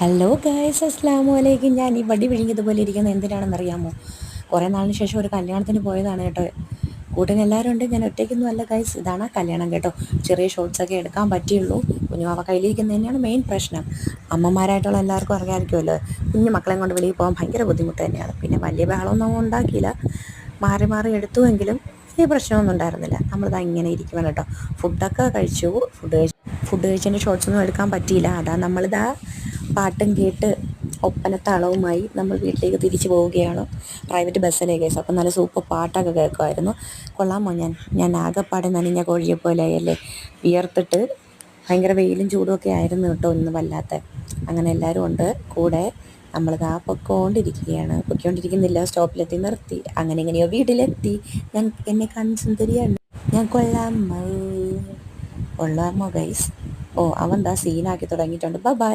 Hello guys, അസ്സലാമു അലൈക്കും. ഞാൻ ഈ വടി വിഴുങ്ങിയതുപോലെ ഇരിക്കുന്നത് എന്തിനാണെന്നറിയാമോ? കുറേ നാളിന് ശേഷം ഒരു കല്യാണത്തിന് പോയതാണ് കേട്ടോ. കൂട്ടിന് എല്ലാവരും ഉണ്ട്, ഞാൻ ഒറ്റയ്ക്കൊന്നും അല്ല ഗൈസ്. ഇതാണ് കല്യാണം കേട്ടോ. ചെറിയ ഷോർട്സൊക്കെ എടുക്കാൻ പറ്റിയുള്ളൂ. കുഞ്ഞുമാവ കയ്യിലിരിക്കുന്നത് തന്നെയാണ് മെയിൻ പ്രശ്നം. അമ്മമാരായിട്ടുള്ള എല്ലാവർക്കും അറിയാമായിരിക്കുമല്ലോ, കുഞ്ഞു മക്കളെയും കൊണ്ട് വെളിയിൽ പോകാൻ ഭയങ്കര ബുദ്ധിമുട്ട് തന്നെയാണ്. പിന്നെ വലിയ ബഹളമൊന്നും ഉണ്ടാക്കിയില്ല, മാറി മാറി എടുത്തുവെങ്കിലും വലിയ പ്രശ്നമൊന്നും ഉണ്ടായിരുന്നില്ല. നമ്മളിതാ ഇങ്ങനെ ഇരിക്കണം കേട്ടോ. ഫുഡൊക്കെ കഴിച്ചു. ഫുഡ് കഴിച്ചതിൻ്റെ ഷോർട്സൊന്നും എടുക്കാൻ പറ്റിയില്ല. അതാ നമ്മളിതാ പാട്ടും കേട്ട് ഒപ്പനത്താളവുമായി നമ്മൾ വീട്ടിലേക്ക് തിരിച്ചു പോവുകയാണ്. പ്രൈവറ്റ് ബസ്സിലെ കേസ്. അപ്പം നല്ല സൂപ്പർ പാട്ടൊക്കെ കേൾക്കുമായിരുന്നു. കൊള്ളാമോ? ഞാൻ ആകെപ്പാടെ നനഞ്ഞ കോഴിയെ പോലെ അല്ലേ, വിയർത്തിട്ട്. ഭയങ്കര വെയിലും ചൂടുമൊക്കെ ആയിരുന്നു കേട്ടോ ഇന്ന് വല്ലാത്ത. അങ്ങനെ എല്ലാവരും ഉണ്ട് കൂടെ. നമ്മളിതാ പൊയ്ക്കൊണ്ടിരിക്കുന്നില്ല, സ്റ്റോപ്പിലെത്തി നിർത്തി. അങ്ങനെ ഇങ്ങനെയോ വീട്ടിലെത്തി. എന്നെ കാണാൻ സുന്ദരിയാണ്, ഞാൻ കൊള്ളാമോ? കൊള്ളാമോ ഗൈസ്? ഓ, അവൻ ദാ സീനാക്കി തുടങ്ങിയിട്ടുണ്ട്. Bye bye.